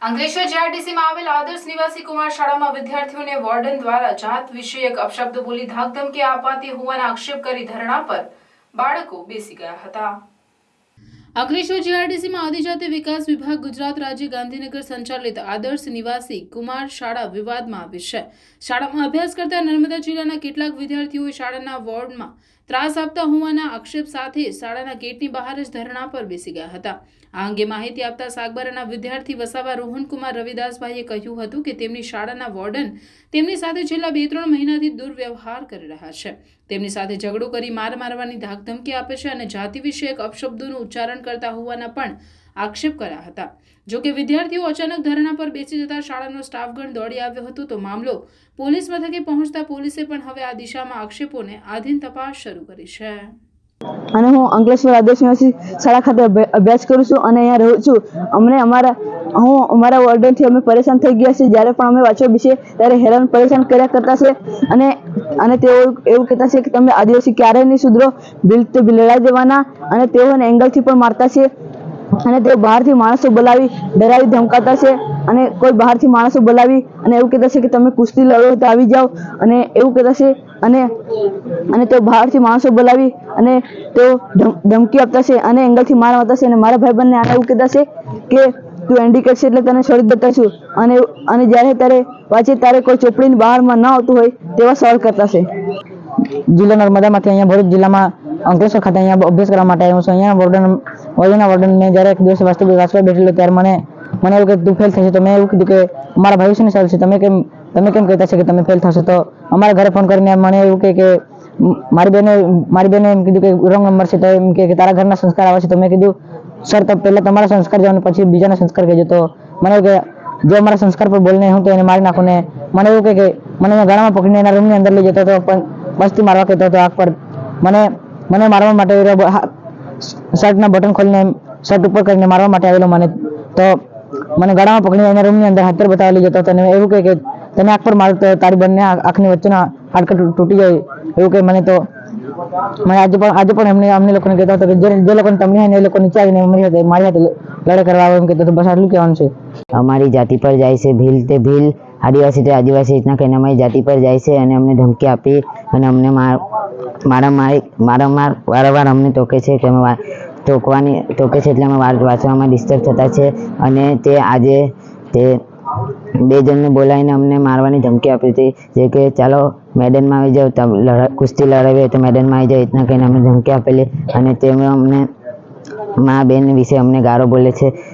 અંકલેશ્વર જીઆરડીસીમાં આવેલ આદર્શ નિવાસી કુમાર શાળામાં વિદ્યાર્થીઓને વોર્ડન દ્વારા જાત વિષયક અપશબ્દ બોલી ધાકધમકી અપાતી હોવાના આક્ષેપ કરી ધરણા પર બાળકો બેસી ગયા હતા। અંકલેશ્વર જીઆરડીસીમાં આદિજાતિ વિકાસ વિભાગ ગુજરાત રાજ્ય ગાંધીનગર સંચાલિત આદર્શ નિવાસી કુમાર શાળા વિવાદમાં આવી છે। શાળામાં અભ્યાસ કરતા નર્મદા જિલ્લાના કેટલાક વિદ્યાર્થીઓએ શાળાના વોર્ડમાં ત્રાસ આપતા હોવાના આક્ષેપ સાથે શાળાના ગેટની બહાર જ ધરણા પર બેસી ગયા હતા। આ અંગે માહિતી આપતા સાગબારાના વિદ્યાર્થી વસાવા રોહનકુમાર રવિદાસભાઈએ કહ્યું હતું કે તેમની શાળાના વોર્ડન તેમની સાથે છેલ્લા 2-3 મહિનાથી દુર્વ્યવહાર કરી રહ્યા છે। તેમની સાથે ઝઘડો કરી મારવાની ધાકધમકી આપે છે અને જાતિ વિષયક અપશબ્દોનું ઉચ્ચારણ કરતા હોવાના પણ આક્ષેપ કર્યા હતા। જો કે વિદ્યાર્થીઓ અચાનક ધરણા પર બેસી જતા શાળાનો સ્ટાફગણ દોડી આવ્યો હતો તો મામલો પોલીસ મથકે પહોંચતા પોલીસે પણ હવે આ દિશામાં આક્ષેપોને આધીન તપાસ શરૂ કરી છે। અને હું અંકલેશ્વર આદર્શ નિવાસી શાળા ખાતે અભ્યાસ કરું છું અને અહીંયા રહું છું। અમારા વોર્ડનથી અમે પરેશાન થઈ ગયા છીએ। જ્યારે પણ અમે વાંચવા બેસીએ ત્યારે હેરાન પરેશાન કર્યા કરતા છે અને તેઓ એવું કહેતા છે કે તમે આદિવાસી ક્યારેય નહીં સુધરો, બિલ લડાઈ દેવાના, અને તેઓને એંગલથી પણ મારતા છે અને તેઓ બહારથી માણસો બોલાવી ડરાવી ધમકાતા છે અને કોઈ બહારથી માણસો બોલાવી અને એવું કહેતા છે કે તમે કુસ્તી લડો તો આવી જાઓ અને એવું કહેતા છે અને તેઓ બહારથી માણસો બોલાવી અને તેઓ ધમકી આપતા છે અને એંગલથી માર મારતા છે અને મારા ભાઈબંધને આને એવું કહેતા છે કે તું એન્ડિકેટ છે એટલે તને છોડી દેતા છું અને જ્યારે ત્યારે વાંચે ત્યારે કોઈ ચોપડીની બહારમાં ન આવતું હોય તેવા સવાલ કરતા છે। જિલ્લા નર્મદામાંથી અહીંયા ભરૂચ જિલ્લામાં અંકલેશ્વર ખાતે અહીંયા અભ્યાસ કરવા માટે આવ્યો છું। અહીંયા વોર્ડનને જ્યારે એક દિવસ વાંચવા બેઠેલો ત્યારે મને એવું કે તું ફેલ થશે, તો મેં એવું કીધું કે અમારા ભાઈઓ શું સારું છે, તમે કેમ કહેતા છે કે તમે ફેલ થશો? તો અમારા ઘરે ફોન કરીને મને એવું કે મારી બેને એમ કીધું કે રોંગ નંબર છે, તો એમ કે તારા ઘરના સંસ્કાર આવે છે। તો મેં કીધું સર તો પહેલા તમારા સંસ્કાર જવાનું પછી બીજાના સંસ્કાર કહેજો। તો મને એવું કે જે અમારા સંસ્કાર પર બોલને હું તો એને મારી નાખું ને મને એવું કે મને ગાળામાં પકડીને એના રૂમની અંદર લઈ જતો હતો, પણ મસ્તી મારવા કહેતો હતો આંખ પર મને મારવા માટે શર્ટના બટન ખોલીને શર્ટ ઉપર કરીને મારવા માટે આવેલો મને। તો મને ગાળામાં પકડીને એના રૂમની અંદર હાથ પર બતાવવા લઈ જતો હતો અને એવું કે તને આંખ પર મારું તો તારી બંને આંખની વચ્ચેના હાડકાં તૂટી જાય એવું કે મને। તો મને આજે પણ અમને લોકોને કહેતા હતા કે જે લોકોને તમને એ લોકો નીચે આવીને મારી હાથે લડાઈ કરવા આવે એમ કહેતો હતો। બસ આટલું કહેવાનું છે। અમારી જાતિ પર જાય છે ભીલ તે ભીલ, આદિવાસી તે આદિવાસી રીતના કહીને અમારી જાતિ પર જાય છે અને અમને ધમકી આપી અને અમને વારંવાર અમને ટોકે છે કે અમે ટોકે છે એટલે અમે વાંચવામાં ડિસ્ટર્બ થતા છે। અને તે આજે તે 2 જણને બોલાવીને અમને મારવાની ધમકી આપી હતી, જે કે ચાલો મેદાનમાં આવી જાઓ, કુસ્તી લડાવી હોય તો મેદાનમાં આવી જાઓ રીતના કહીને અમને ધમકી આપેલી અને તેઓ અમને મા બેન વિશે અમને ગાળો બોલે છે।